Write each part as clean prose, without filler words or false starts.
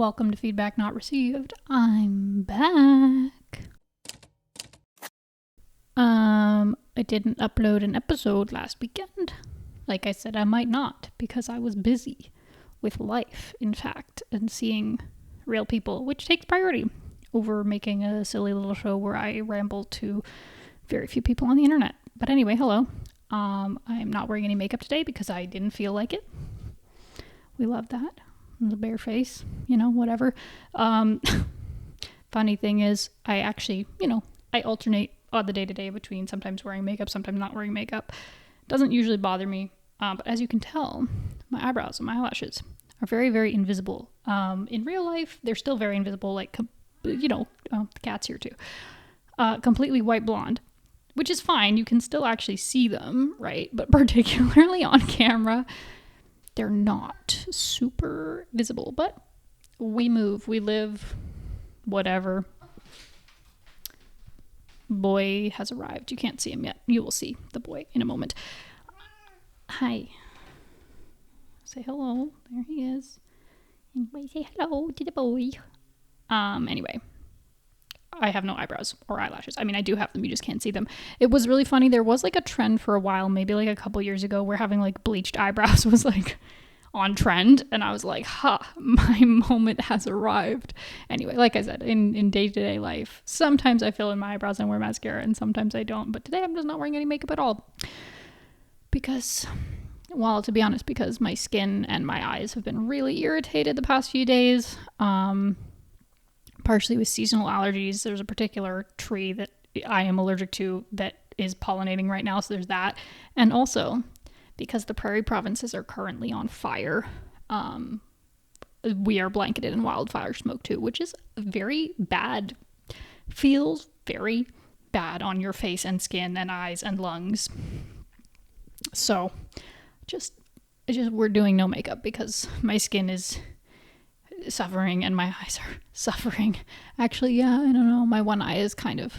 Welcome to Feedback Not Received. I'm back. I didn't upload an episode last weekend. Like I said, I might not because I was busy with life, in fact, and seeing real people, which takes priority over making a silly little show where I ramble to very few people on the internet. But anyway, hello. I'm not wearing any makeup today because I didn't feel like it. We love that. The bare face, whatever. Funny thing is, I actually, I alternate on the day-to-day between sometimes wearing makeup, sometimes not wearing makeup. Doesn't usually bother me. But as you can tell, my eyebrows and my eyelashes are very, very invisible. In real life, they're still very invisible, like, the cat's here too. Completely white blonde, which is fine. You can still actually see them, right? But particularly on camera, they're not super visible, but we move, we live, whatever. Boy has arrived. You can't see him yet. You will see the boy in a moment. Hi. Say hello. There he is. Anybody say hello to the boy. Anyway. I have no eyebrows or eyelashes. I mean, I do have them. You just can't see them. It was really funny. There was like a trend for a while, maybe like a couple years ago, where having like bleached eyebrows was like on trend. And I was like, my moment has arrived. Anyway, like I said, in day-to-day life, sometimes I fill in my eyebrows and wear mascara and sometimes I don't. But today I'm just not wearing any makeup at all. Because, well, to be honest, because my skin and my eyes have been really irritated the past few days. Partially with seasonal allergies. There's a particular tree that I am allergic to that is pollinating right now, so there's that. And also, because the prairie provinces are currently on fire, we are blanketed in wildfire smoke too, which is very bad. Feels very bad on your face and skin and eyes and lungs. So, just we're doing no makeup because my skin is suffering and my eyes are suffering. Actually, yeah, I don't know. My one eye is kind of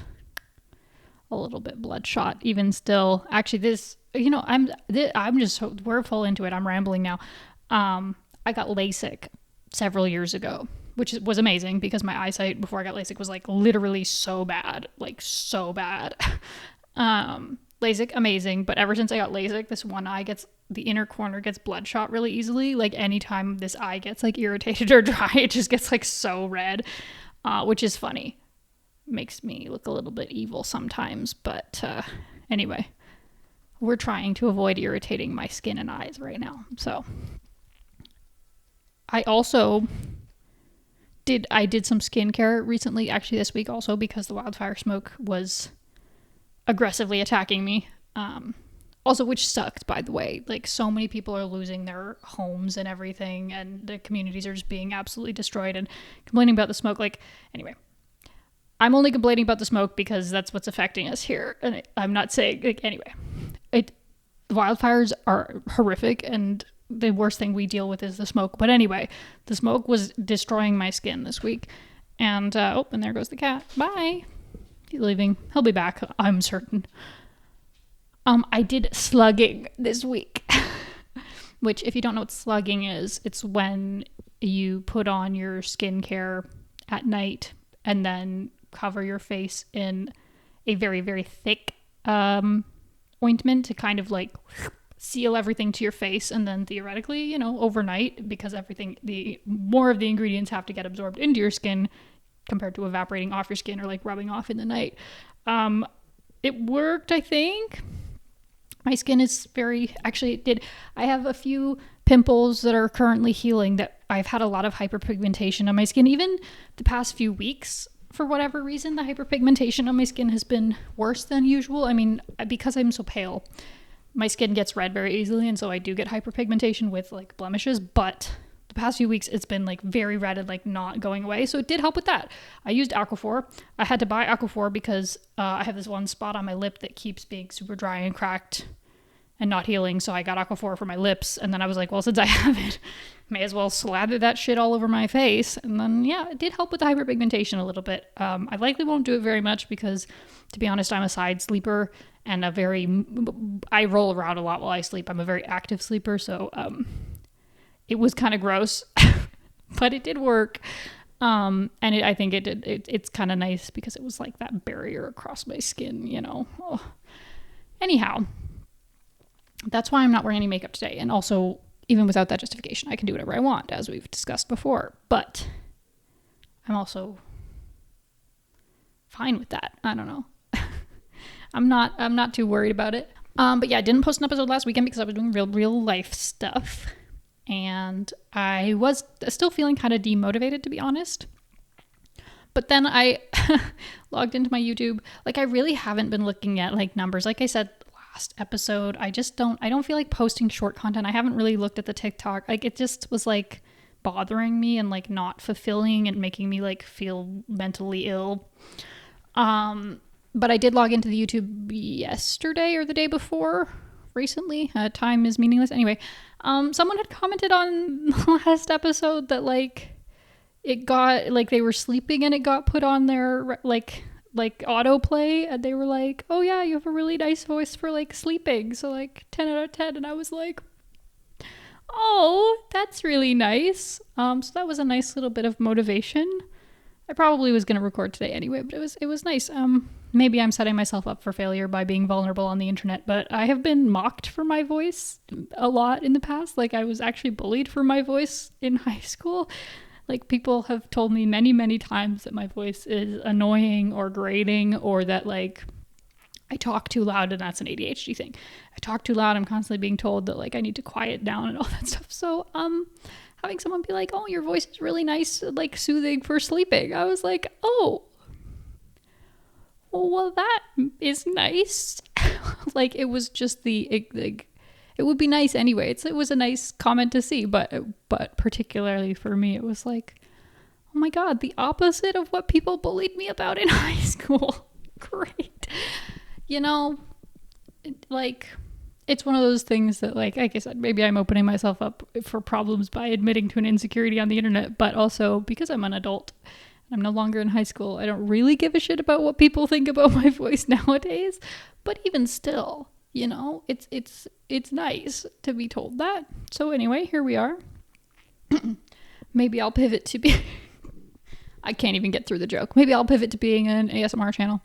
a little bit bloodshot even still. Actually, this, I'm just so, we're full into it. I'm rambling now. I got LASIK several years ago, which was amazing because my eyesight before I got LASIK was like literally so bad, LASIK, amazing. But ever since I got LASIK, this one eye the inner corner gets bloodshot really easily. Like anytime this eye gets like irritated or dry, it just gets like so red, which is funny. Makes me look a little bit evil sometimes. But anyway, we're trying to avoid irritating my skin and eyes right now. So I also did some skincare recently, actually this week also, because the wildfire smoke was aggressively attacking me. Also, which sucked, by the way. Like, so many people are losing their homes and everything, and the communities are just being absolutely destroyed and complaining about the smoke. Like, anyway, I'm only complaining about the smoke because that's what's affecting us here. And I'm not saying, like, anyway, wildfires are horrific, and the worst thing we deal with is the smoke. But anyway, the smoke was destroying my skin this week. And, and there goes the cat. Bye. He's leaving. He'll be back, I'm certain. I did slugging this week, which if you don't know what slugging is, it's when you put on your skincare at night and then cover your face in a very, very thick ointment to kind of like seal everything to your face. And then theoretically, overnight, because the more of the ingredients have to get absorbed into your skin compared to evaporating off your skin or like rubbing off in the night. It worked, I think. My skin is it did. I have a few pimples that are currently healing that I've had a lot of hyperpigmentation on my skin. Even the past few weeks, for whatever reason, the hyperpigmentation on my skin has been worse than usual. I mean, because I'm so pale, my skin gets red very easily. And so I do get hyperpigmentation with like blemishes, but the past few weeks it's been like very red and like not going away, so it did help with that. I used Aquaphor. I had to buy Aquaphor because I have this one spot on my lip that keeps being super dry and cracked and not healing, so I got Aquaphor for my lips, and then I was like, well, since I have it, may as well slather that shit all over my face. And then yeah, it did help with the hyperpigmentation a little bit. I likely won't do it very much because, to be honest, I'm a side sleeper and I roll around a lot while I sleep. I'm a very active sleeper, so it was kind of gross but it did work. And I think it did. It's kind of nice because it was like that barrier across my skin, you know. Oh. Anyhow, that's why I'm not wearing any makeup today. And also, even without that justification, I can do whatever I want, as we've discussed before. But I'm also fine with that. I don't know. I'm not too worried about it. But yeah, I didn't post an episode last weekend because I was doing real life stuff. And I was still feeling kind of demotivated, to be honest. But then I logged into my YouTube. Like, I really haven't been looking at like numbers. Like I said last episode, I don't feel like posting short content. I haven't really looked at the TikTok. Like, it just was like bothering me and like not fulfilling and making me like feel mentally ill. But I did log into the YouTube yesterday or the day before. Recently, time is meaningless. Anyway, someone had commented on the last episode that like it got like they were sleeping and it got put on their like autoplay, and they were like, "Oh yeah, you have a really nice voice for like sleeping." So like 10 out of 10, and I was like, "Oh, that's really nice." So that was a nice little bit of motivation. I probably was going to record today anyway, but it was nice. Maybe I'm setting myself up for failure by being vulnerable on the internet, but I have been mocked for my voice a lot in the past. Like, I was actually bullied for my voice in high school. Like, people have told me many, many times that my voice is annoying or grating, or that like I talk too loud, and that's an ADHD thing. I talk too loud. I'm constantly being told that like I need to quiet down and all that stuff. So, having someone be like, "Oh, your voice is really nice, like soothing for sleeping." I was like, "Oh, well, that is nice." Like, it was just it would be nice anyway. It was a nice comment to see, but particularly for me, it was like, oh my God, the opposite of what people bullied me about in high school. Great. You know, like, it's one of those things that like I said, maybe I'm opening myself up for problems by admitting to an insecurity on the internet, but also because I'm an adult and I'm no longer in high school, I don't really give a shit about what people think about my voice nowadays. But even still, you know, it's nice to be told that. So anyway, here we are. Maybe I'll pivot to be I can't even get through the joke. Maybe I'll pivot to being an ASMR channel.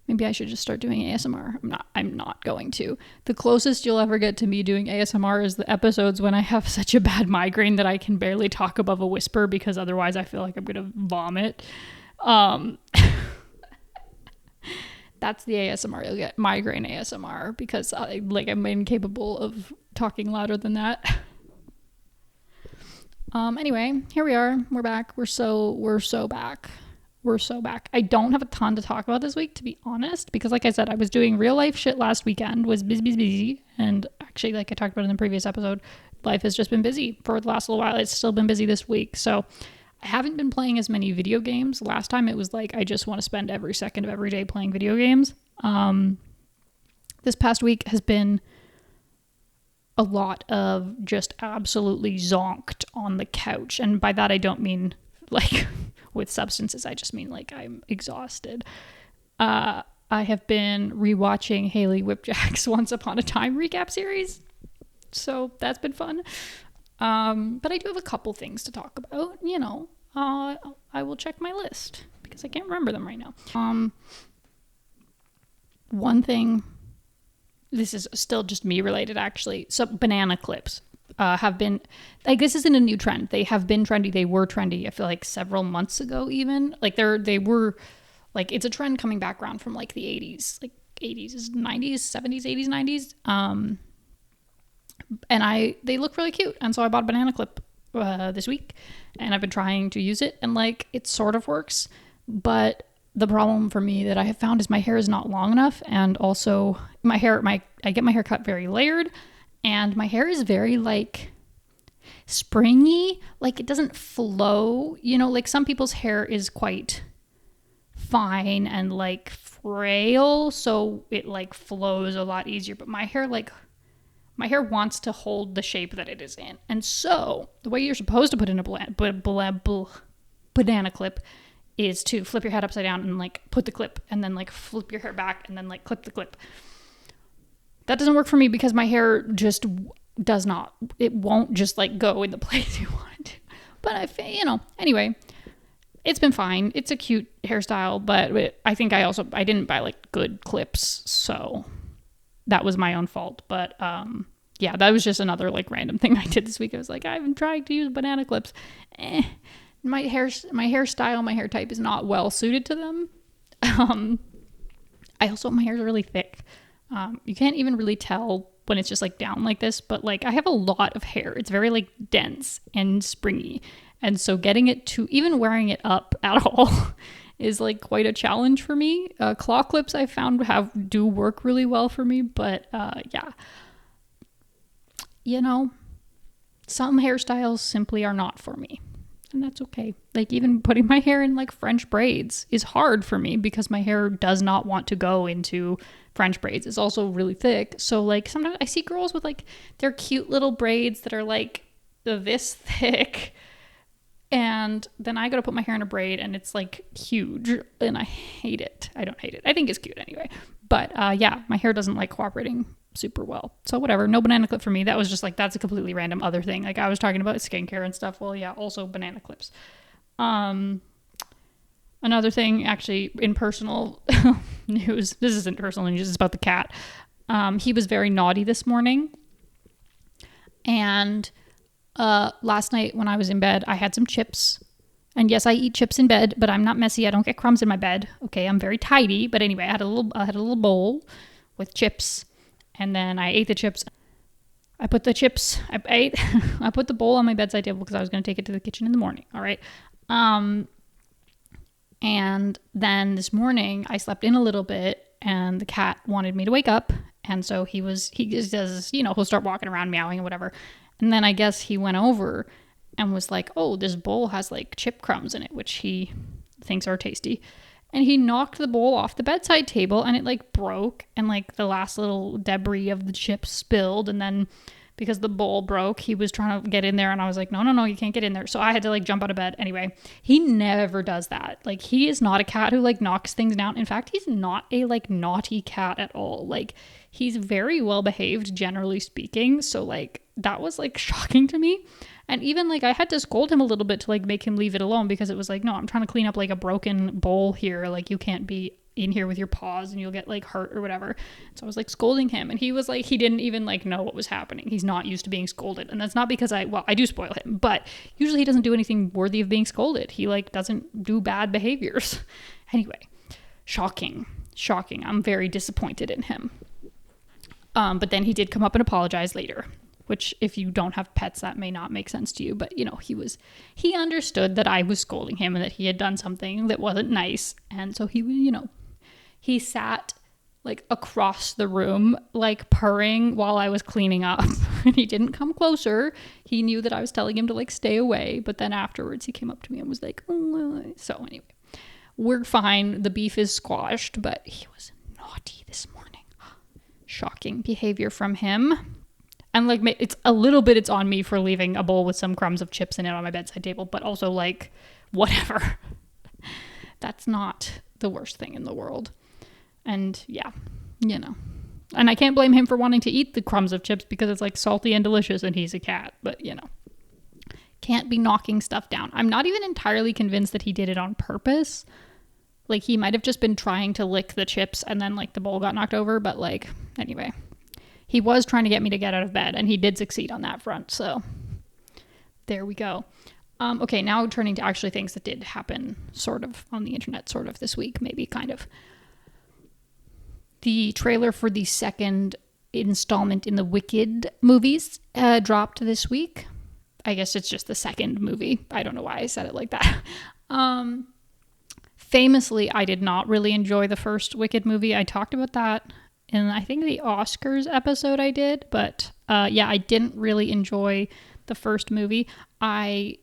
Maybe I should just start doing ASMR. I'm not going to. The closest you'll ever get to me doing ASMR is the episodes when I have such a bad migraine that I can barely talk above a whisper, because otherwise I feel like I'm going to vomit. That's the ASMR you'll get, migraine ASMR, because I'm incapable of talking louder than that. Anyway, here we are. We're back. We're so back. We're so back. I don't have a ton to talk about this week, to be honest, because like I said, I was doing real life shit last weekend, was busy. And actually, like I talked about in the previous episode, life has just been busy for the last little while. It's still been busy this week. So I haven't been playing as many video games. Last time it was like, I just want to spend every second of every day playing video games. This past week has been a lot of just absolutely zonked on the couch. And by that, I don't mean like with substances. I just mean like I'm exhausted. I have been rewatching Haley Whipjack's Once Upon a Time recap series. So that's been fun. But I do have a couple things to talk about. You know, I will check my list because I can't remember them right now. One thing, this is still just me related actually. So banana clips have been, like, this isn't a new trend. They have been trendy. They were trendy, I feel like several months ago even. Like they were, like, it's a trend coming back around from like the 80s, like 80s, 90s, 70s, 80s, 90s. And they look really cute. And so I bought a banana clip this week, and I've been trying to use it, and like it sort of works. But the problem for me that I have found is my hair is not long enough, and also I get my hair cut very layered, and my hair is very like springy. Like, it doesn't flow, you know, like some people's hair is quite fine and like frail, so it like flows a lot easier. But my hair wants to hold the shape that it is in. And so the way you're supposed to put in a banana clip is to flip your head upside down and like put the clip, and then like flip your hair back and then like clip the clip. That doesn't work for me because my hair just does not. It won't just like go in the place you want it to. but anyway, it's been fine. It's a cute hairstyle, but I think I didn't buy like good clips, so that was my own fault. But yeah, that was just another like random thing I did this week. I was like, I've been trying to use banana clips. My hairstyle, my hair type is not well suited to them. My hair is really thick. You can't even really tell when it's just like down like this, but like I have a lot of hair. It's very like dense and springy. And so getting it to even wearing it up at all is like quite a challenge for me. Claw clips I found do work really well for me, but yeah. Some hairstyles simply are not for me. And that's okay. Like even putting my hair in like French braids is hard for me because my hair does not want to go into French braids. It's also really thick. So like sometimes I see girls with like their cute little braids that are like this thick. And then I go to put my hair in a braid and it's like huge and I hate it. I don't hate it. I think it's cute anyway. But yeah, my hair doesn't like cooperating super well. So whatever, no banana clip for me. That was just like, that's a completely random other thing. Like I was talking about skincare and stuff. Well, yeah, also banana clips. Another thing actually in personal news, this isn't personal news, it's about the cat. He was very naughty this morning. And last night when I was in bed, I had some chips. And yes, I eat chips in bed, but I'm not messy. I don't get crumbs in my bed. Okay, I'm very tidy. But anyway, I had a little bowl with chips. And then I ate the chips. I put the bowl on my bedside table because I was going to take it to the kitchen in the morning. All right. And then this morning I slept in a little bit and the cat wanted me to wake up. And so he just does, he'll start walking around meowing and whatever. And then I guess he went over and was like, oh, this bowl has like chip crumbs in it, which he thinks are tasty. And he knocked the bowl off the bedside table and it like broke and like the last little debris of the chips spilled. And then because the bowl broke, he was trying to get in there and I was like, no, you can't get in there. So I had to like jump out of bed. Anyway, he never does that. Like he is not a cat who like knocks things down. In fact, he's not a like naughty cat at all. Like he's very well behaved, generally speaking. So like that was like shocking to me. And even like I had to scold him a little bit to like make him leave it alone because it was like, no, I'm trying to clean up like a broken bowl here. Like you can't be in here with your paws and you'll get like hurt or whatever. So I was like scolding him and he was like, he didn't even like know what was happening. He's not used to being scolded. And that's not because I do spoil him, but usually he doesn't do anything worthy of being scolded. He like doesn't do bad behaviors. Anyway, shocking. I'm very disappointed in him. But then he did come up and apologize later, which if you don't have pets, that may not make sense to you. But, he understood that I was scolding him and that he had done something that wasn't nice. And so he sat like across the room, like purring while I was cleaning up. And he didn't come closer. He knew that I was telling him to like stay away. But then afterwards he came up to me and was like, oh. So anyway, we're fine. The beef is squashed, but he was naughty this morning. Shocking behavior from him. And like it's on me for leaving a bowl with some crumbs of chips in it on my bedside table, but also like whatever. That's not the worst thing in the world. And yeah, and I can't blame him for wanting to eat the crumbs of chips because it's like salty and delicious and he's a cat, but can't be knocking stuff down. I'm not even entirely convinced that he did it on purpose. Like he might have just been trying to lick the chips and then like the bowl got knocked over, but like anyway. He was trying to get me to get out of bed, and he did succeed on that front. So there we go. Okay, now turning to actually things that did happen sort of on the internet sort of this week, maybe kind of. The trailer for the second installment in the Wicked movies dropped this week. I guess it's just the second movie. I don't know why I said it like that. Famously, I did not really enjoy the first Wicked movie. I talked about that in I think the Oscars episode I did, but yeah, I didn't really enjoy the first movie. I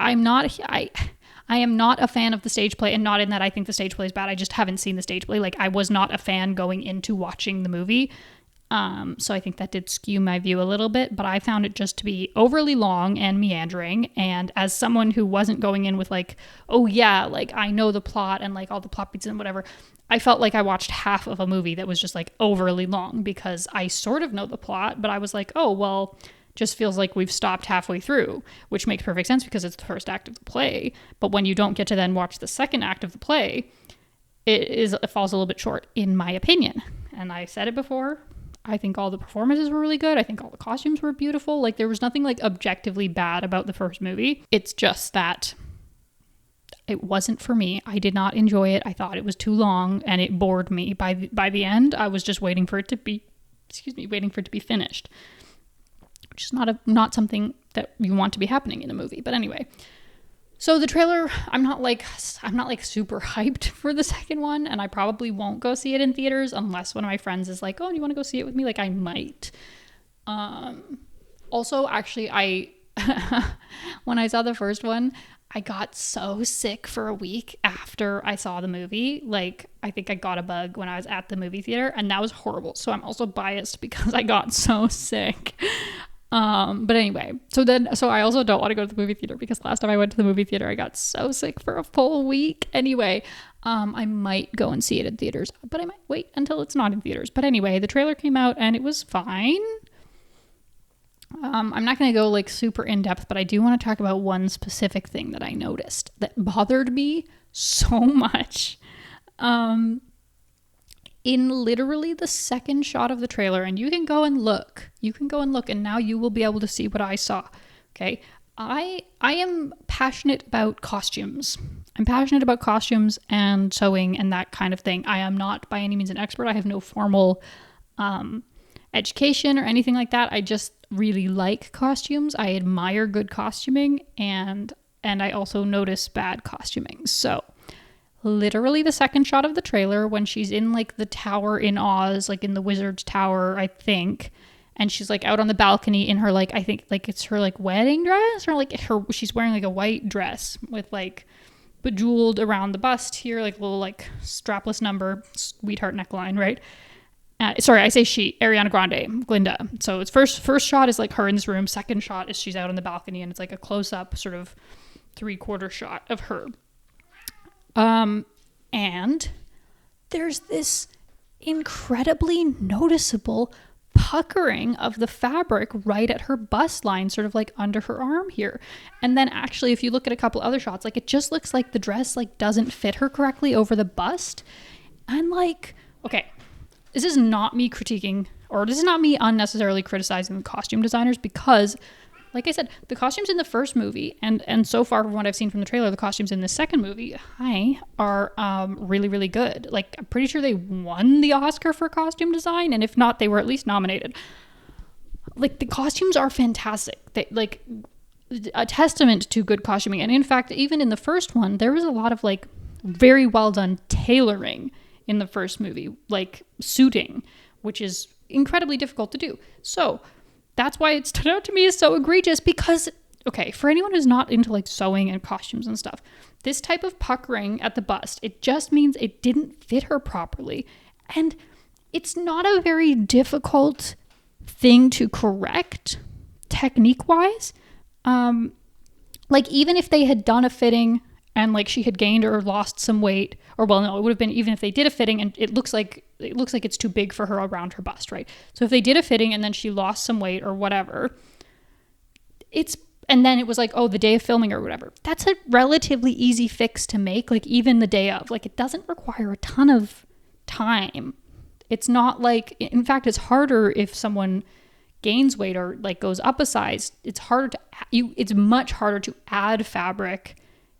am not a fan of the stage play, and not in that I think the stage play is bad. I just haven't seen the stage play. Like I was not a fan going into watching the movie. So I think that did skew my view a little bit, but I found it just to be overly long and meandering. And as someone who wasn't going in with like, oh yeah, like I know the plot and like all the plot beats and whatever, I felt like I watched half of a movie that was just like overly long because I sort of know the plot, but I was like, oh, well, just feels like we've stopped halfway through, which makes perfect sense because it's the first act of the play. But when you don't get to then watch the second act of the play, it falls a little bit short, in my opinion. And I said it before, I think all the performances were really good. I think all the costumes were beautiful. Like, there was nothing like objectively bad about the first movie. It's just that it wasn't for me. I did not enjoy it. I thought it was too long and it bored me. By the end, I was just waiting for it to be finished. Which is not something that you want to be happening in a movie. But anyway, so the trailer, I'm not like super hyped for the second one, and I probably won't go see it in theaters unless one of my friends is like, oh, do you want to go see it with me? Like, I might. Also, actually, when I saw the first one, I got so sick for a week after I saw the movie. Like, I think I got a bug when I was at the movie theater, and that was horrible. So I'm also biased because I got so sick. But anyway, so I also don't want to go to the movie theater because last time I went to the movie theater, I got so sick for a full week. Anyway, I might go and see it in theaters, but I might wait until it's not in theaters. But anyway, the trailer came out and it was fine. I'm not going to go like super in depth, but I do want to talk about one specific thing that I noticed that bothered me so much. In literally the second shot of the trailer, and you can go and look, and now you will be able to see what I saw. Okay. I am passionate about costumes. I'm passionate about costumes and sewing and that kind of thing. I am not by any means an expert. I have no formal education or anything like that. I just really like costumes. I admire good costuming, and I also notice bad costuming. So literally the second shot of the trailer, when she's in like the tower in Oz, like in the wizard's tower, I think, and she's like out on the balcony in her like, I think like it's her like wedding dress, or like she's wearing like a white dress with like bejeweled around the bust here, like little like strapless number sweetheart neckline, right? Sorry, I say she, Ariana Grande, Glinda. So it's first shot is like her in this room. Second shot is she's out on the balcony, and it's like a close up sort of 3/4 shot of her. And there's this incredibly noticeable puckering of the fabric right at her bust line, sort of like under her arm here. And then actually, if you look at a couple other shots, like it just looks like the dress like doesn't fit her correctly over the bust. And like, okay, this is not me critiquing, or this is not me unnecessarily criticizing the costume designers, because like I said, the costumes in the first movie, and so far from what I've seen from the trailer, the costumes in the second movie, are really, really good. Like, I'm pretty sure they won the Oscar for costume design, and if not, they were at least nominated. Like, the costumes are fantastic. They, like, a testament to good costuming. And in fact, even in the first one, there was a lot of, like, very well done tailoring in the first movie, like suiting, which is incredibly difficult to do. So that's why it stood out to me as so egregious, because, okay, for anyone who's not into like sewing and costumes and stuff, this type of puckering at the bust, it just means it didn't fit her properly. And it's not a very difficult thing to correct technique-wise. Like, even if they had done a fitting and like she had gained or lost some weight, or well, no, it would have been even if they did a fitting and it looks like it's too big for her around her bust, right? So if they did a fitting and then she lost some weight or whatever, and then it was like, oh, the day of filming or whatever, that's a relatively easy fix to make, like even the day of. Like, it doesn't require a ton of time. It's not like, in fact, it's harder if someone gains weight or like goes up a size. It's much harder to add fabric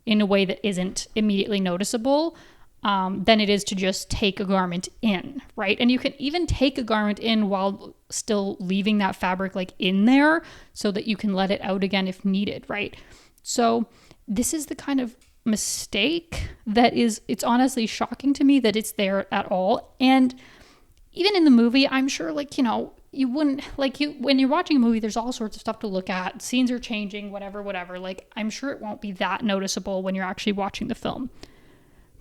in a way that isn't immediately noticeable than it is to just take a garment in, right? And you can even take a garment in while still leaving that fabric like in there so that you can let it out again if needed, right? So this is the kind of mistake that it's honestly shocking to me that it's there at all. And even in the movie, I'm sure, like, you know, you wouldn't, like, when you're watching a movie, there's all sorts of stuff to look at. Scenes are changing, whatever. Like, I'm sure it won't be that noticeable when you're actually watching the film.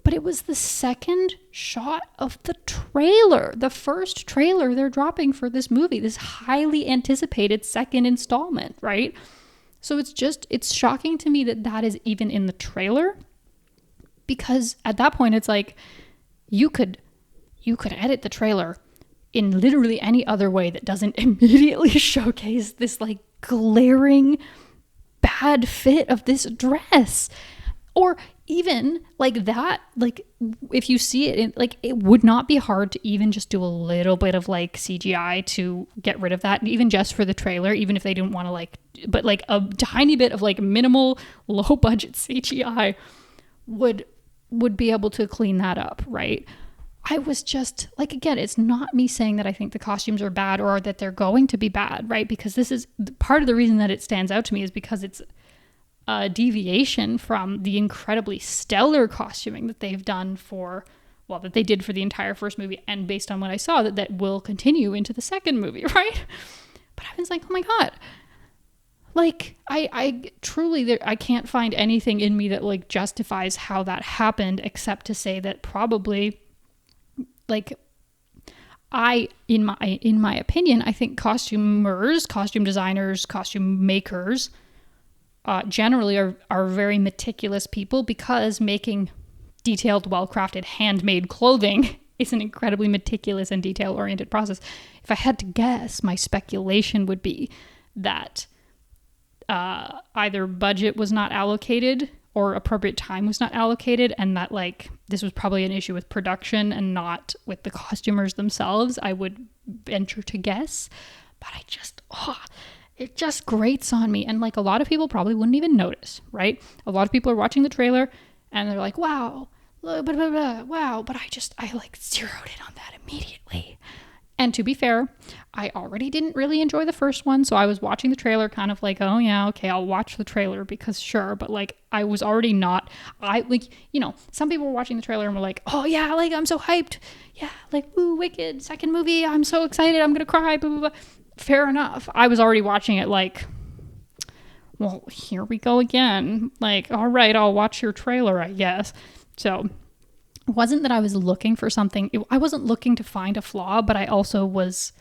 But it was the second shot of the trailer, the first trailer they're dropping for this movie, this highly anticipated second installment, right? So it's shocking to me that is even in the trailer, because at that point, it's like, you could edit the trailer in literally any other way that doesn't immediately showcase this like glaring bad fit of this dress. Or even like that, like if you see it, like it would not be hard to even just do a little bit of like CGI to get rid of that, even just for the trailer, even if they didn't want to like, but like a tiny bit of like minimal low budget CGI would be able to clean that up, right? I was just like, again, it's not me saying that I think the costumes are bad or that they're going to be bad, right? Because this is part of the reason that it stands out to me is because it's a deviation from the incredibly stellar costuming that they've done that they did for the entire first movie, and based on what I saw, that will continue into the second movie, right? But I was like, oh my God. Like, I truly, I can't find anything in me that like justifies how that happened, except to say that probably, like, in my opinion, I think costumers, costume designers, costume makers, generally are very meticulous people, because making detailed, well-crafted, handmade clothing is an incredibly meticulous and detail-oriented process. If I had to guess, my speculation would be that either budget was not allocated or appropriate time was not allocated, and that like this was probably an issue with production and not with the costumers themselves, I would venture to guess. But it just grates on me. And like a lot of people probably wouldn't even notice, right? A lot of people are watching the trailer and they're like, wow, blah, blah, blah, wow. But I like zeroed in on that immediately. And to be fair, I already didn't really enjoy the first one. So I was watching the trailer kind of like, oh yeah, okay, I'll watch the trailer because sure. But like, I was already not, some people were watching the trailer and were like, oh yeah, like I'm so hyped. Yeah, like, woo, Wicked, second movie. I'm so excited. I'm going to cry, blah, blah, blah. Fair enough. I was already watching it like, well, here we go again. Like, all right, I'll watch your trailer, I guess. So it wasn't that I was looking for something. I wasn't looking to find a flaw, but I also was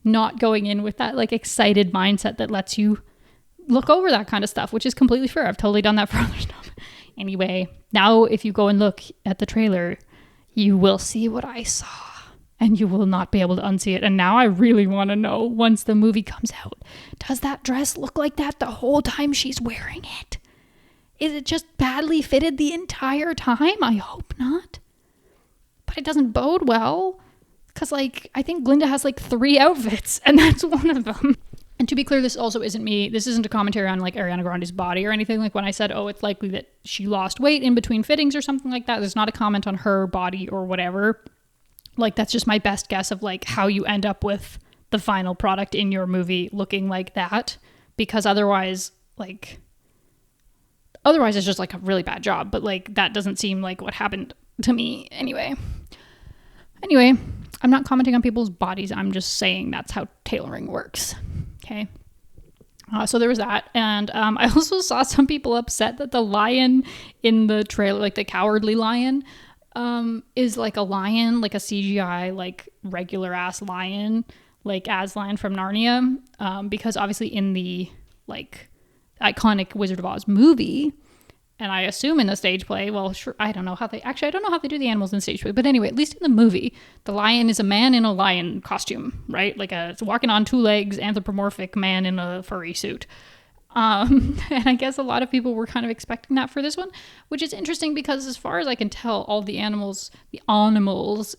not going in with that like excited mindset that lets you look over that kind of stuff, which is completely fair. I've totally done that for other stuff. Anyway, now if you go and look at the trailer, you will see what I saw. And you will not be able to unsee it. And now I really want to know, once the movie comes out, does that dress look like that the whole time she's wearing it? Is it just badly fitted the entire time? I hope not. But it doesn't bode well. Because, like, I think Glinda has, like, 3 outfits. And that's one of them. And to be clear, this also isn't me. This isn't a commentary on, like, Ariana Grande's body or anything. Like, when I said, oh, it's likely that she lost weight in between fittings or something like that. There's not a comment on her body or whatever. Like, that's just my best guess of like how you end up with the final product in your movie looking like that, because otherwise it's just like a really bad job. But like, that doesn't seem like what happened to me anyway, I'm not commenting on people's bodies. I'm just saying that's how tailoring works. Okay. So there was that. And I also saw some people upset that the lion in the trailer, like the cowardly lion, is like a lion, like a CGI, like regular ass lion, like Aslan from Narnia, because obviously in the like iconic Wizard of Oz movie, and I assume in the stage play, well, sure, I don't know how they do the animals in stage play, but anyway, at least in the movie, the lion is a man in a lion costume, right? Like it's walking on 2 legs, anthropomorphic man in a furry suit. And I guess a lot of people were kind of expecting that for this one, which is interesting because as far as I can tell, all the animals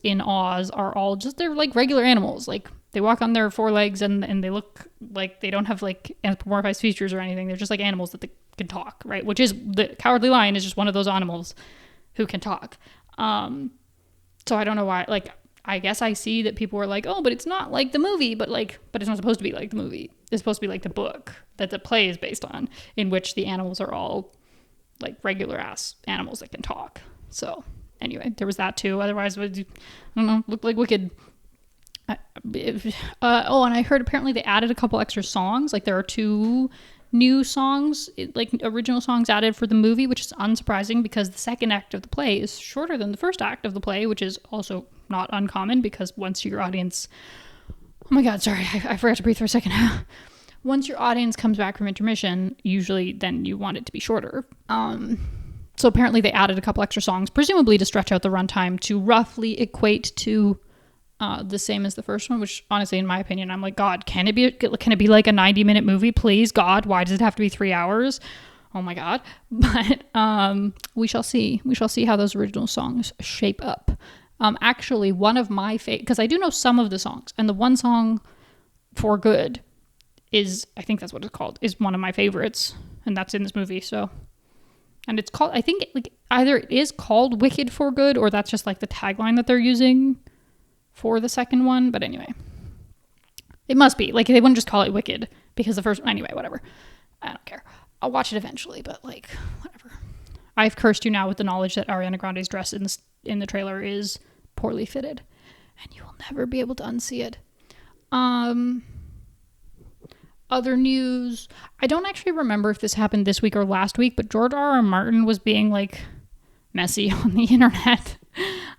in Oz are all just, they're like regular animals. Like they walk on their 4 legs and they look like they don't have like anthropomorphized features or anything. They're just like animals that they can talk, right? Which is, the cowardly lion is just one of those animals who can talk. So I don't know why, like, I guess I see that people were like, oh, but it's not like the movie, but it's not supposed to be like the movie. It's supposed to be like the book that the play is based on, in which the animals are all like regular ass animals that can talk. So anyway, there was that too. Otherwise, I don't know, looked like Wicked. And I heard apparently they added a couple extra songs. Like there are 2 new songs, like original songs added for the movie, which is unsurprising because the second act of the play is shorter than the first act of the play, which is also not uncommon because once your audience, oh my God, sorry, I forgot to breathe for a second. Once your audience comes back from intermission, usually then you want it to be shorter. So apparently they added a couple extra songs, presumably to stretch out the runtime to roughly equate to the same as the first one, which honestly, in my opinion, I'm like, God, can it be like a 90-minute movie, please? God, why does it have to be 3 hours? Oh my God. But we shall see. We shall see how those original songs shape up. Actually, one of my favorite, because I do know some of the songs, and the one song, For Good, is, I think that's what it's called, is one of my favorites, and that's in this movie. So, and it's called, I think either it is called Wicked for Good, or that's just like the tagline that they're using for the second one. But anyway, it must be like, they wouldn't just call it Wicked because the first one, anyway, whatever. I don't care. I'll watch it eventually, but like, whatever. I've cursed you now with the knowledge that Ariana Grande's dress in the trailer is poorly fitted, and you will never be able to unsee it. Other news, I don't actually remember if this happened this week or last week, but George R.R. Martin was being like messy on the internet.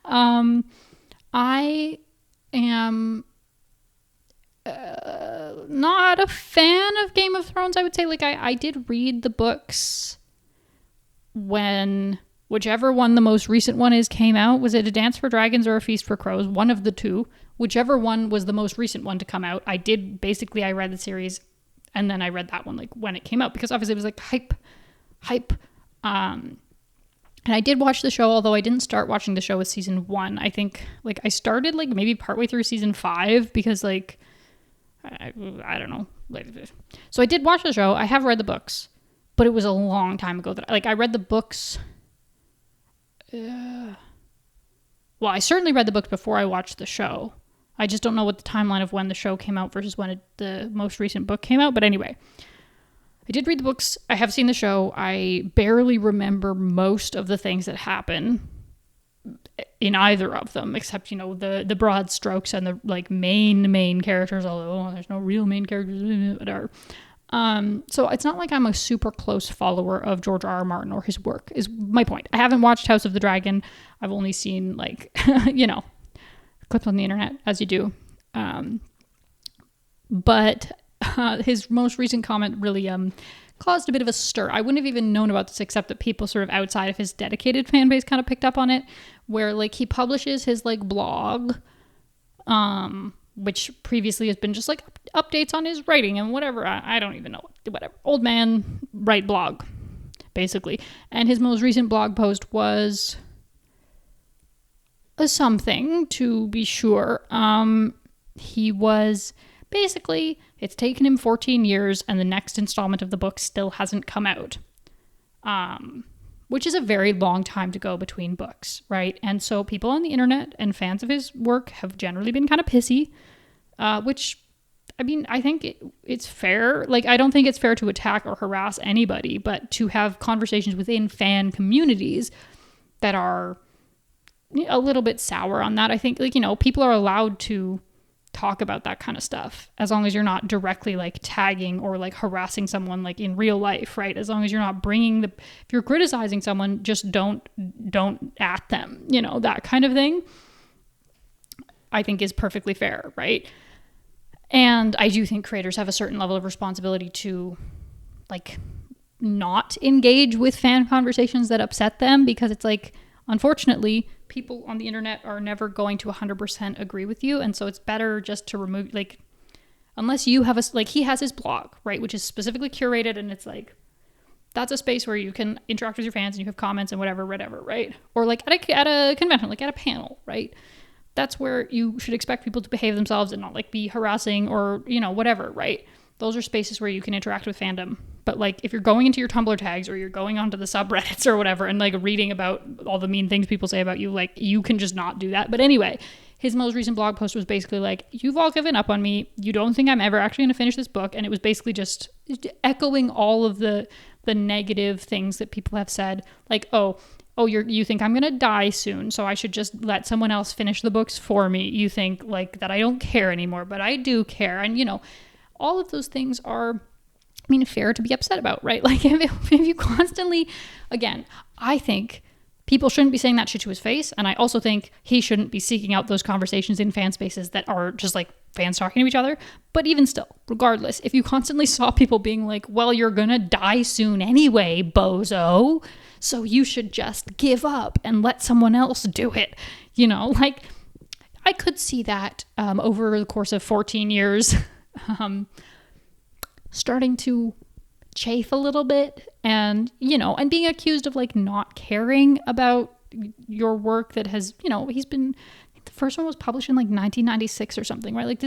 I am not a fan of Game of Thrones, I would say. Like, I did read the books when whichever one the most recent one came out. Was it A Dance for Dragons or A Feast for Crows? One of the two. Whichever one was the most recent one to come out. I read the series, and then I read that one like when it came out, because obviously it was like hype. And I did watch the show, although I didn't start watching the show with season 1. I think like I started like maybe partway through season 5 because like I don't know. So I did watch the show. I have read the books, but it was a long time ago that I read the books. Well, I certainly read the books before I watched the show. I just don't know what the timeline of when the show came out versus when the most recent book came out. But anyway, I did read the books. I have seen the show. I barely remember most of the things that happen in either of them, except, you know, the broad strokes and the like main characters, although there's no real main characters, whatever. So it's not like I'm a super close follower of George R.R. Martin or his work, is my point. I haven't watched House of the Dragon. I've only seen like, you know, clips on the internet, as you do. But his most recent comment really caused a bit of a stir. I wouldn't have even known about this except that people sort of outside of his dedicated fan base kind of picked up on it, where like he publishes his like blog, which previously has been just like updates on his writing and whatever. I don't even know. Whatever. Old man write blog, basically. And his most recent blog post was something, to be sure. He was basically, it's taken him 14 years and the next installment of the book still hasn't come out. Which is a very long time to go between books, right? And so people on the internet and fans of his work have generally been kind of pissy, which, I mean, I think it's fair. Like, I don't think it's fair to attack or harass anybody, but to have conversations within fan communities that are a little bit sour on that. I think, like, you know, people are allowed to talk about that kind of stuff as long as you're not directly like tagging or like harassing someone like in real life, right? As long as you're not bringing if you're criticizing someone, just don't at them, you know, that kind of thing, I think is perfectly fair, right? And I do think creators have a certain level of responsibility to like not engage with fan conversations that upset them, because it's like, unfortunately, people on the internet are never going to 100% agree with you. And so it's better just to remove, like, unless you have he has his blog, right, which is specifically curated, and it's like, that's a space where you can interact with your fans and you have comments and whatever, right? Or like at a convention, like at a panel, right? That's where you should expect people to behave themselves and not like be harassing or, you know, whatever, right? Those are spaces where you can interact with fandom. But like, if you're going into your Tumblr tags or you're going onto the subreddits or whatever and like reading about all the mean things people say about you, like, you can just not do that. But anyway, his most recent blog post was basically like, you've all given up on me. You don't think I'm ever actually going to finish this book. And it was basically just echoing all of the negative things that people have said. Like, oh, you think I'm going to die soon, so I should just let someone else finish the books for me. You think like that I don't care anymore, but I do care. And, you know, all of those things are, I mean, fair to be upset about, right? Like, if you constantly, again, I think people shouldn't be saying that shit to his face. And I also think he shouldn't be seeking out those conversations in fan spaces that are just like fans talking to each other. But even still, regardless, if you constantly saw people being like, well, you're gonna die soon anyway, bozo, so you should just give up and let someone else do it, you know, like, I could see that over the course of 14 years starting to chafe a little bit, and and being accused of like not caring about your work that has, he's been, the first one was published in like 1996 or something, right? Like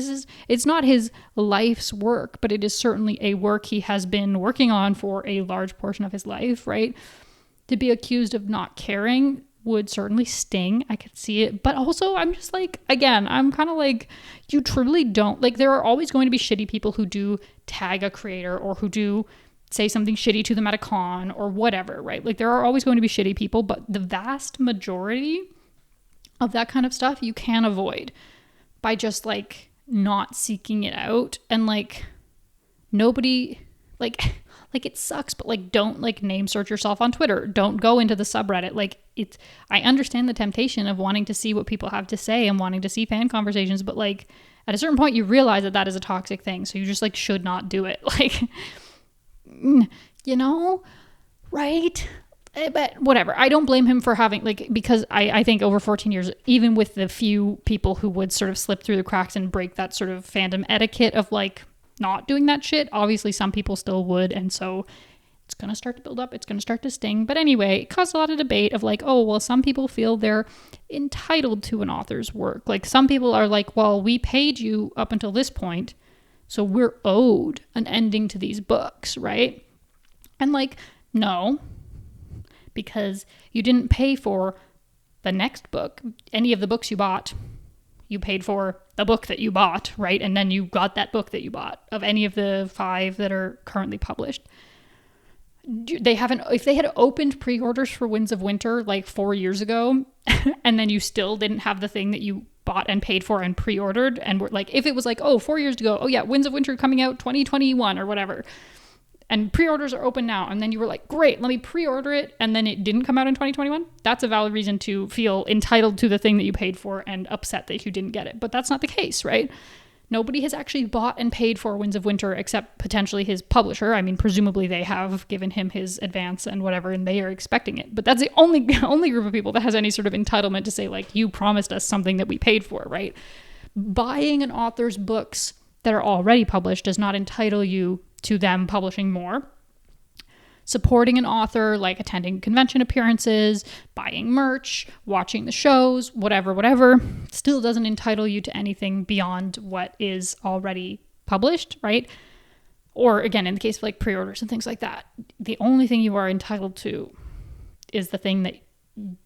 it's not his life's work, but it is certainly a work he has been working on for a large portion of his life, right? To be accused of not caring would certainly sting. I could see it. But also, I'm just like, again, I'm kind of like, you truly don't, like, there are always going to be shitty people who do tag a creator or who do say something shitty to them at a con or whatever, right? Like, there are always going to be shitty people, but the vast majority of that kind of stuff you can avoid by just like not seeking it out. And like, nobody, like it sucks, but like, don't like name search yourself on Twitter. Don't go into the subreddit. Like, I understand the temptation of wanting to see what people have to say and wanting to see fan conversations, but like at a certain point you realize that that is a toxic thing. So you just like should not do it. Like, right? But whatever. I don't blame him for having, like, because I think over 14 years, even with the few people who would sort of slip through the cracks and break that sort of fandom etiquette of like not doing that shit, obviously some people still would, and so it's going to start to build up, it's going to start to sting. But anyway, it caused a lot of debate of like, oh, well, some people feel they're entitled to an author's work. Like, some people are like, well, we paid you up until this point, so we're owed an ending to these books, right? And like, no, because you didn't pay for the next book. Any of the books you bought, you paid for the book that you bought, right? And then you got that book that you bought of any of the 5 that are currently published. They haven't, if they had opened pre-orders for Winds of Winter like 4 years ago, and then you still didn't have the thing that you bought and paid for and pre-ordered, and were like, if it was like, oh, 4 years ago, oh yeah, Winds of Winter coming out 2021 or whatever, and pre-orders are open now, and then you were like, great, let me pre-order it, and then it didn't come out in 2021, that's a valid reason to feel entitled to the thing that you paid for and upset that you didn't get it. But that's not the case, right? Nobody has actually bought and paid for Winds of Winter except potentially his publisher. I mean, presumably they have given him his advance and whatever, and they are expecting it. But that's the only group of people that has any sort of entitlement to say, like, you promised us something that we paid for, right? Buying an author's books that are already published does not entitle you to them publishing more. Supporting an author, like attending convention appearances, buying merch, watching the shows, whatever, still doesn't entitle you to anything beyond what is already published, right? Or again, in the case of like pre-orders and things like that, the only thing you are entitled to is the thing that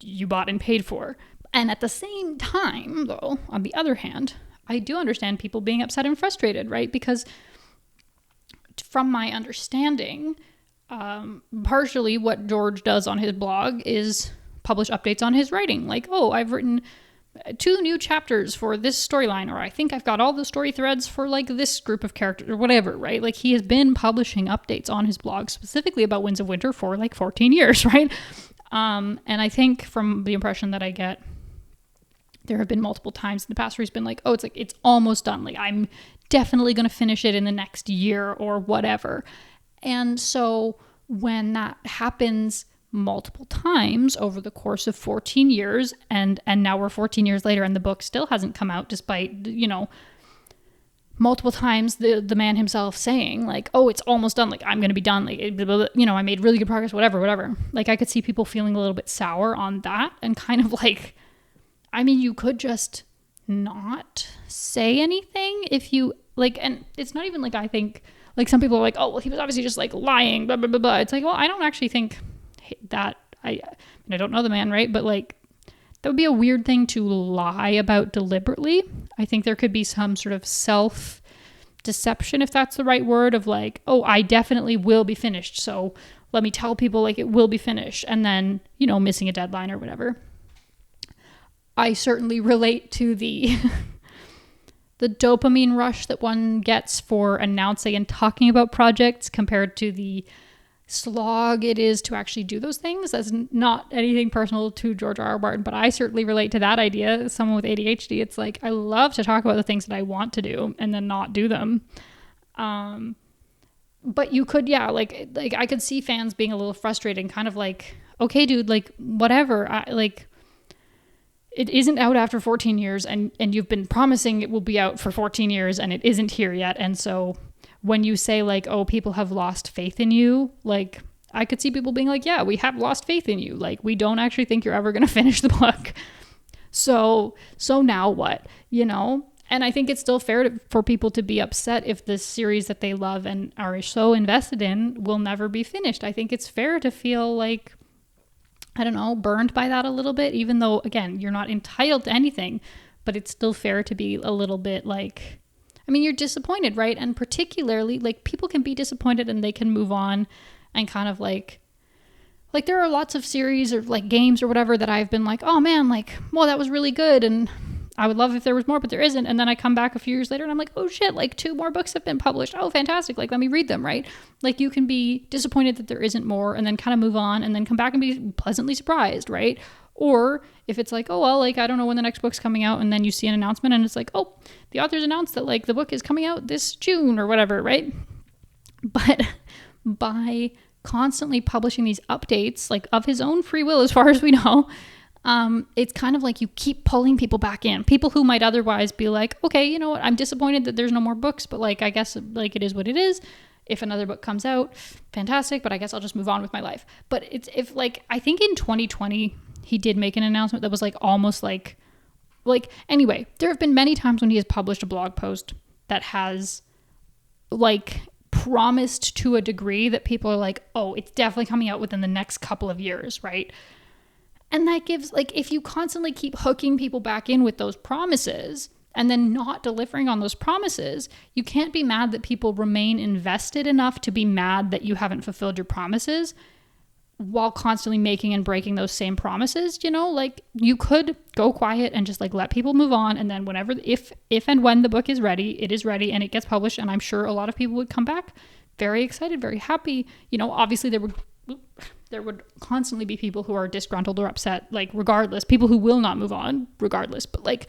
you bought and paid for. And at the same time, though, on the other hand, I do understand people being upset and frustrated, right? Because from my understanding, partially what George does on his blog is publish updates on his writing. Like, oh, I've written 2 new chapters for this storyline, or I think I've got all the story threads for like this group of characters or whatever, right? Like, he has been publishing updates on his blog specifically about Winds of Winter for like 14 years, right? And I think from the impression that I get, there have been multiple times in the past where he's been like, oh, it's almost done. Like, I'm definitely going to finish it in the next year or whatever. And so when that happens multiple times over the course of 14 years, and now we're 14 years later and the book still hasn't come out, despite, multiple times the man himself saying like, oh, it's almost done. Like, I'm going to be done. Like, I made really good progress, whatever. Like, I could see people feeling a little bit sour on that and kind of like, I mean, you could just not say anything if you like, and it's not even like, I think, like, some people are like, oh, well, he was obviously just like lying, blah, blah, blah, blah. It's like, well, I don't actually think that, I don't know the man, right? But like, that would be a weird thing to lie about deliberately. I think there could be some sort of self-deception, if that's the right word, of like, oh, I definitely will be finished, so let me tell people like it will be finished, and then, missing a deadline or whatever. I certainly relate to the the dopamine rush that one gets for announcing and talking about projects compared to the slog it is to actually do those things. That's not anything personal to George R.R. Martin, but I certainly relate to that idea. As someone with ADHD, it's like, I love to talk about the things that I want to do and then not do them. But you could, like I could see fans being a little frustrated and kind of like, okay, dude, like, whatever. it isn't out after 14 years and you've been promising it will be out for 14 years and it isn't here yet. And so when you say like, oh, people have lost faith in you, like I could see people being like, yeah, we have lost faith in you. Like we don't actually think you're ever going to finish the book. So now what, you know? And I think it's still fair for people to be upset if the series that they love and are so invested in will never be finished. I think it's fair to feel like, I don't know, burned by that a little bit, even though, again, you're not entitled to anything, but it's still fair to be a little bit like, I mean, you're disappointed, right? And particularly, like, people can be disappointed and they can move on and kind of like there are lots of series or like games or whatever that I've been like, oh man, like, well, that was really good and I would love if there was more, but there isn't. And then I come back a few years later and I'm like, oh shit, like 2 more books have been published. Oh, fantastic. Like, let me read them, right? Like you can be disappointed that there isn't more and then kind of move on and then come back and be pleasantly surprised, right? Or if it's like, oh, well, like, I don't know when the next book's coming out. And then you see an announcement and it's like, oh, the author's announced that like the book is coming out this June or whatever, right? But by constantly publishing these updates, like of his own free will, as far as we know, it's kind of like you keep pulling people back in. People who might otherwise be like, okay, you know what? I'm disappointed that there's no more books, but like, I guess like it is what it is. If another book comes out, fantastic, but I guess I'll just move on with my life. But it's if like, I think in 2020, he did make an announcement that was like almost like anyway, there have been many times when he has published a blog post that has like promised to a degree that people are like, oh, it's definitely coming out within the next couple of years, right? And that gives, like, if you constantly keep hooking people back in with those promises and then not delivering on those promises, you can't be mad that people remain invested enough to be mad that you haven't fulfilled your promises while constantly making and breaking those same promises, you know? Like, you could go quiet and just, like, let people move on. And then whenever, if and when the book is ready, it is ready and it gets published. And I'm sure a lot of people would come back very excited, very happy. You know, obviously there would constantly be people who are disgruntled or upset, like regardless, people who will not move on regardless, but like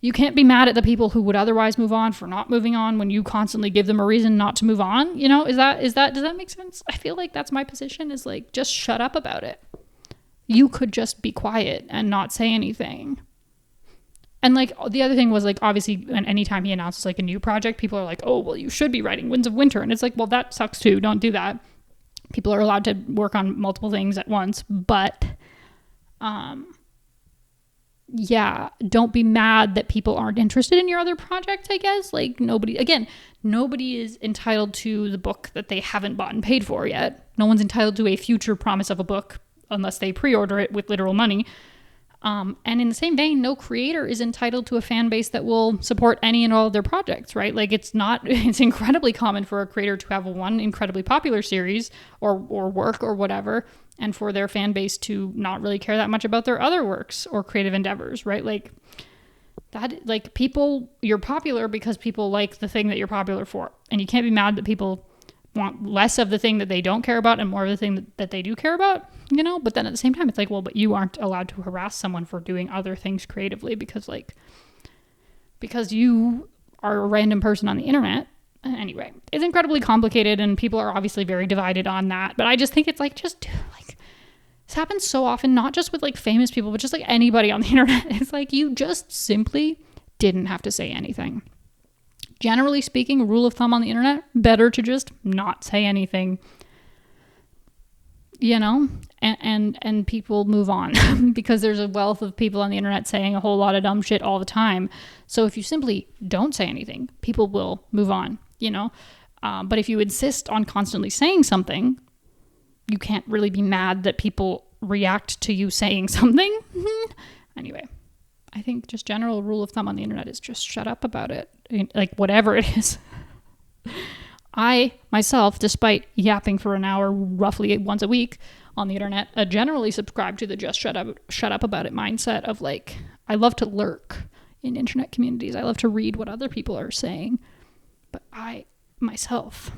you can't be mad at the people who would otherwise move on for not moving on when you constantly give them a reason not to move on. You know, does that make sense? I feel like that's my position, is like, just shut up about it. You could just be quiet and not say anything. And like the other thing was like, obviously, anytime he announces like a new project, people are like, oh, well, you should be writing Winds of Winter. And it's like, well, that sucks too. Don't do that. People are allowed to work on multiple things at once, but yeah, don't be mad that people aren't interested in your other projects, I guess. Like nobody is entitled to the book that they haven't bought and paid for yet. No one's entitled to a future promise of a book unless they pre-order it with literal money. And in the same vein, no creator is entitled to a fan base that will support any and all of their projects, right? Like it's incredibly common for a creator to have one incredibly popular series or work or whatever, and for their fan base to not really care that much about their other works or creative endeavors, right? Like that, like you're popular because people like the thing that you're popular for. And you can't be mad that people want less of the thing that they don't care about and more of the thing that they do care about, you know? But then at the same time, it's like, well, but you aren't allowed to harass someone for doing other things creatively because you are a random person on the internet. Anyway, it's incredibly complicated and people are obviously very divided on that. But I just think it's like, just like, this happens so often, not just with like famous people, but just like anybody on the internet. It's like, you just simply didn't have to say anything. Generally speaking, rule of thumb on the internet, better to just not say anything, you know, and people move on because there's a wealth of people on the internet saying a whole lot of dumb shit all the time. So if you simply don't say anything, people will move on, you know. But if you insist on constantly saying something, you can't really be mad that people react to you saying something. Anyway, I think just general rule of thumb on the internet is just shut up about it. Like whatever it is. I myself, despite yapping for an hour roughly once a week on the internet, generally subscribe to the just shut up about it mindset of like, I love to lurk in internet communities. I love to read what other people are saying, but I myself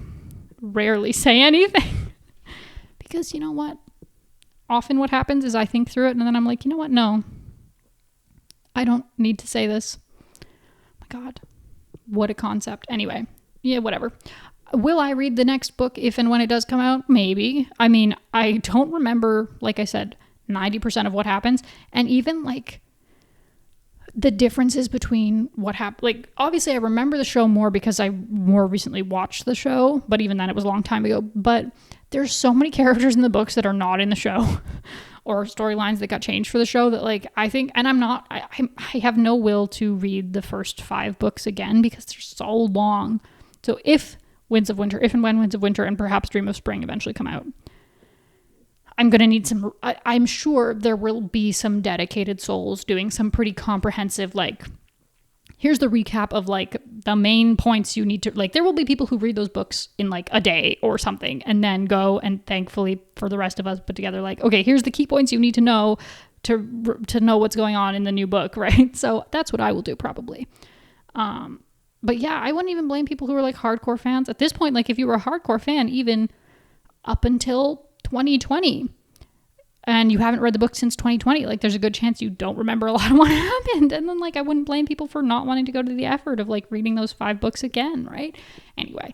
rarely say anything because you know what? Often what happens is I think through it and then I'm like, you know what? No, I don't need to say this. Oh my God, what a concept. Anyway, yeah, whatever. Will I read the next book if and when it does come out? Maybe. I mean, I don't remember, like I said, 90% of what happens. And even like the differences between what happened, like obviously I remember the show more because I more recently watched the show, but even then it was a long time ago. But there's so many characters in the books that are not in the show or storylines that got changed for the show that like I think, and I have no will to read the first 5 books again because they're so long. So if and when Winds of Winter and perhaps Dream of Spring eventually come out, I'm going to need some, I'm sure there will be some dedicated souls doing some pretty comprehensive, like, here's the recap of like the main points you need to, like, there will be people who read those books in like a day or something and then go and thankfully for the rest of us put together like, okay, here's the key points you need to know to know what's going on in the new book, right? So that's what I will do probably. But yeah, I wouldn't even blame people who are like hardcore fans. At this point, like if you were a hardcore fan, even up until 2020, and you haven't read the book since 2020, like there's a good chance you don't remember a lot of what happened. And then like I wouldn't blame people for not wanting to go to the effort of like reading those 5 books again, right? Anyway,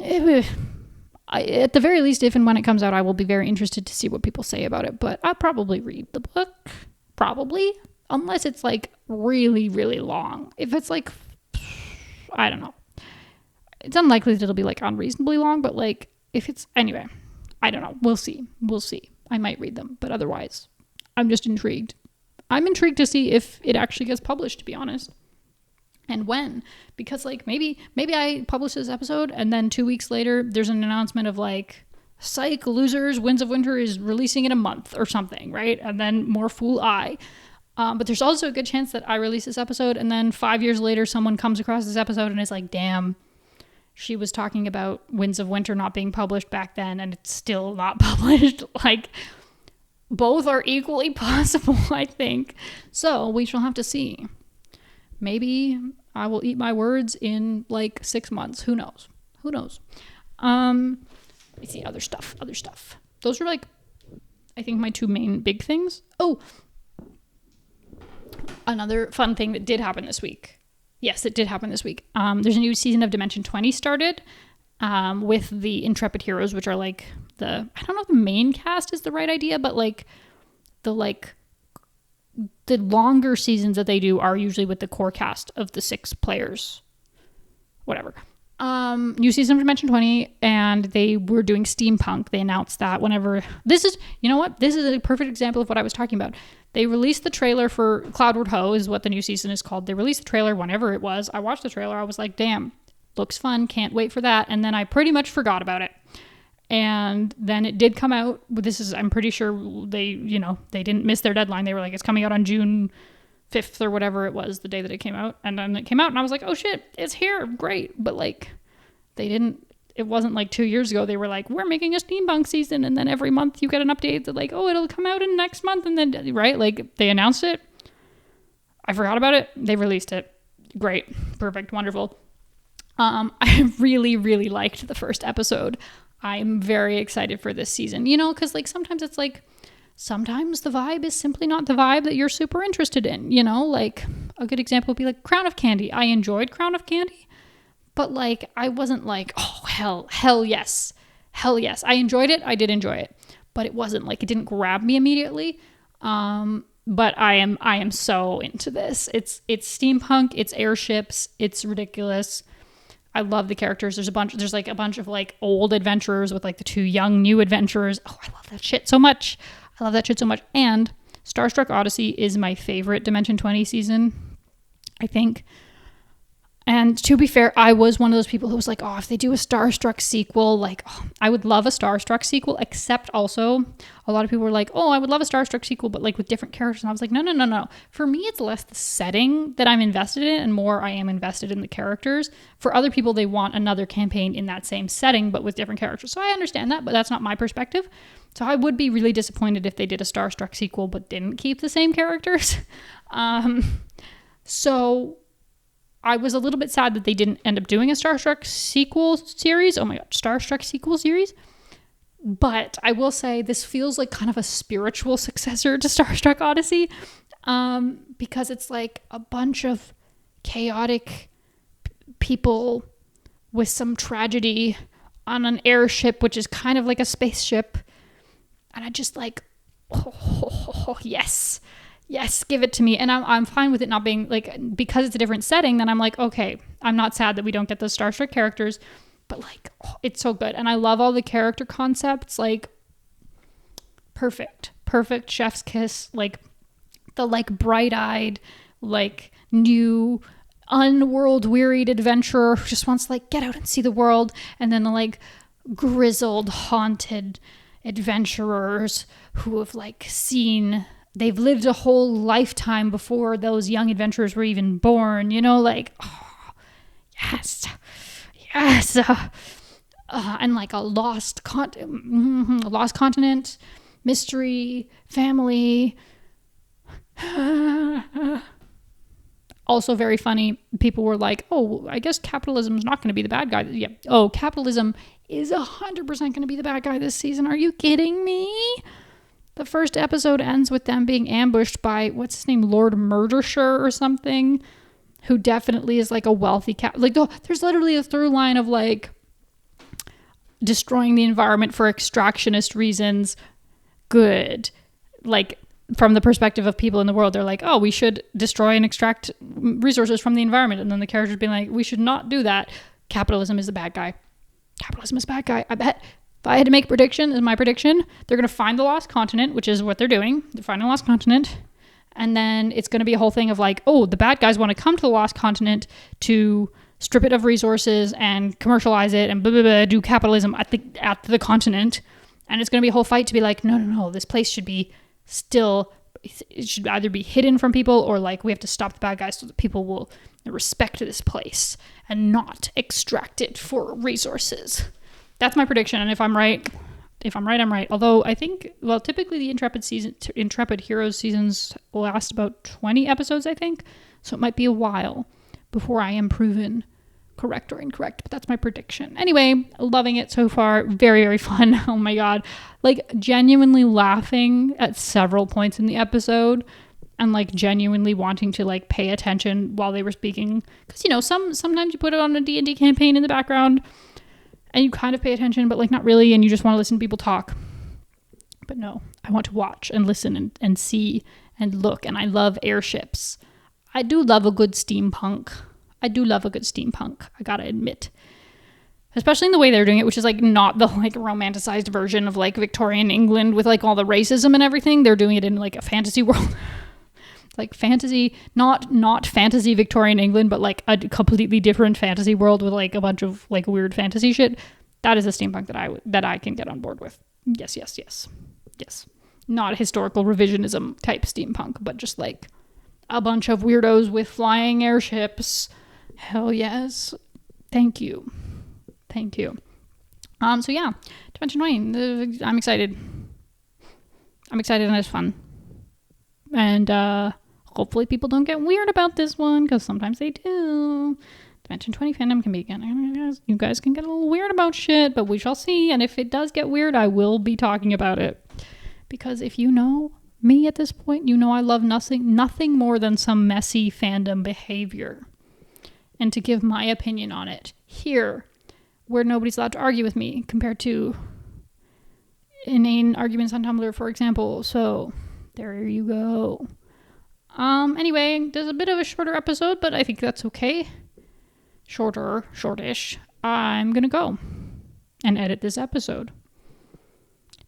at the very least, if and when it comes out, I will be very interested to see what people say about it. But I'll probably read the book, probably, unless it's like really, really long. If it's like, I don't know. It's unlikely that it'll be like unreasonably long, but like if it's, anyway, I don't know. We'll see. I might read them, but otherwise I'm just intrigued. I'm intrigued to see if it actually gets published, to be honest. And when, because like maybe I publish this episode and then 2 weeks later there's an announcement of like, psych, losers, Winds of Winter is releasing in a month or something, right? And then more fool I. But there's also a good chance that I release this episode and then 5 years later someone comes across this episode and is like, damn, she was talking about Winds of Winter not being published back then and it's still not published. Like, both are equally possible, I think. So we shall have to see. Maybe I will eat my words in like 6 months. Who knows? Let me see, other stuff. Those are like, I think, my 2 main big things. Oh, another fun thing that did happen this week. Yes, it did happen this week. There's a new season of Dimension 20 started with the Intrepid Heroes, which are like I don't know if the main cast is the right idea, but like the longer seasons that they do are usually with the core cast of the 6 players. Whatever. New season of Dimension 20, and they were doing steampunk. They announced that whenever... This is a perfect example of what I was talking about. They released the trailer for Cloudward Ho, is what the new season is called. They released the trailer whenever it was. I watched the trailer. I was like, damn, looks fun. Can't wait for that. And then I pretty much forgot about it. And then it did come out. I'm pretty sure they didn't miss their deadline. They were like, it's coming out on June 5th or whatever it was, the day that it came out. And then it came out and I was like, oh shit, it's here. Great. But like, it wasn't like 2 years ago. They were like, we're making a steampunk season. And then every month you get an update that like, oh, it'll come out in next month. And then, right? Like they announced it. I forgot about it. They released it. Great. Perfect. Wonderful. I really, really liked the first episode. I'm very excited for this season, because like sometimes the vibe is simply not the vibe that you're super interested in, like a good example would be like Crown of Candy. I enjoyed Crown of Candy, but like I wasn't like, oh, hell yes. I enjoyed it. I did enjoy it, but it wasn't like, it didn't grab me immediately. But I am so into this. It's steampunk, it's airships, it's ridiculous. I love the characters. There's a bunch of like old adventurers with like the 2 young new adventurers. Oh, I love that shit so much. And Starstruck Odyssey is my favorite Dimension 20 season, I think. And to be fair, I was one of those people who was like, oh, if they do a Starstruck sequel, like, oh, I would love a Starstruck sequel, except also a lot of people were like, oh, I would love a Starstruck sequel, but like with different characters. And I was like, no. For me, it's less the setting that I'm invested in and more I am invested in the characters. For other people, they want another campaign in that same setting, but with different characters. So I understand that, but that's not my perspective. So I would be really disappointed if they did a Starstruck sequel, but didn't keep the same characters. So I was a little bit sad that they didn't end up doing a Starstruck sequel series. Oh my God, Starstruck sequel series. But I will say this feels like kind of a spiritual successor to Starstruck Odyssey, because it's like a bunch of chaotic people with some tragedy on an airship, which is kind of like a spaceship. And I just like, oh, yes. Yes, give it to me. And I'm fine with it not being like, because it's a different setting, then I'm like, okay, I'm not sad that we don't get those Star Trek characters, but like, oh, it's so good. And I love all the character concepts, like perfect chef's kiss, like the like bright-eyed, like new unworld wearied adventurer who just wants to like get out and see the world, and then the like grizzled haunted adventurers who have like they've lived a whole lifetime before those young adventurers were even born, you know, like, oh, yes, and like a lost continent, mystery, family. Also very funny. People were like, oh, I guess capitalism is not going to be the bad guy. Yeah. Oh, capitalism is 100% going to be the bad guy this season. Are you kidding me? The first episode ends with them being ambushed by, what's his name, Lord Murdershire or something, who definitely is like a wealthy there's literally a through line of like destroying the environment for extractionist reasons. Good. Like, from the perspective of people in the world, they're like, oh, we should destroy and extract resources from the environment. And then the characters being like, we should not do that. Capitalism is the bad guy. Capitalism is bad guy. I bet if I had to make a prediction, is my prediction, they're going to find the lost continent, which is what they're doing. They're finding the lost continent. And then it's going to be a whole thing of like, oh, the bad guys want to come to the lost continent to strip it of resources and commercialize it and blah, blah, blah, do capitalism at the continent. And it's going to be a whole fight to be like, no, this place should be still, it should either be hidden from people, or like we have to stop the bad guys so that people will respect this place and not extract it for resources. That's my prediction. And if I'm right, I'm right. Although I think, well, typically the Intrepid Heroes seasons last about 20 episodes, I think. So it might be a while before I am proven correct or incorrect, but that's my prediction. Anyway, loving it so far. Very, very fun. Oh my God. Like genuinely laughing at several points in the episode, and like genuinely wanting to like pay attention while they were speaking. Cause you know, sometimes you put it on a D&D campaign in the background and you kind of pay attention, but like not really. And you just want to listen to people talk. But no, I want to watch and listen and see and look. And I love airships. I do love a good steampunk. I gotta admit. Especially in the way they're doing it, which is like not the like romanticized version of like Victorian England with like all the racism and everything. They're doing it in like a fantasy world. Like fantasy, not fantasy Victorian England, but like a completely different fantasy world with like a bunch of like weird fantasy shit. That is a steampunk that I can get on board with. Yes. Not historical revisionism type steampunk, but just like a bunch of weirdos with flying airships. Hell yes. Thank you. So yeah, Dimension 20. I'm excited and it's fun. And hopefully people don't get weird about this one, because sometimes they do. Dimension 20 fandom can be, again, you guys can get a little weird about shit, but we shall see. And if it does get weird, I will be talking about it. Because if you know me at this point, you know I love nothing more than some messy fandom behavior. And to give my opinion on it here, where nobody's allowed to argue with me, compared to inane arguments on Tumblr, for example. So there you go. Anyway, there's a bit of a shorter episode, but I think that's okay. Shortish. I'm gonna go and edit this episode,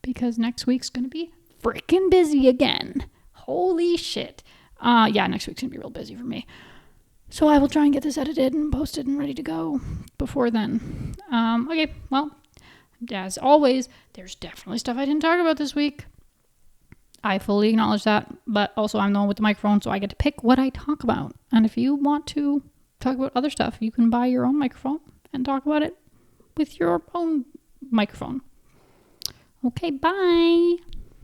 because next week's gonna be freaking busy again. Holy shit. Yeah, next week's gonna be real busy for me. So I will try and get this edited and posted and ready to go before then. Okay, well, as always, there's definitely stuff I didn't talk about this week. I fully acknowledge that, but also I'm the one with the microphone, so I get to pick what I talk about. And if you want to talk about other stuff, you can buy your own microphone and talk about it with your own microphone. Okay, bye.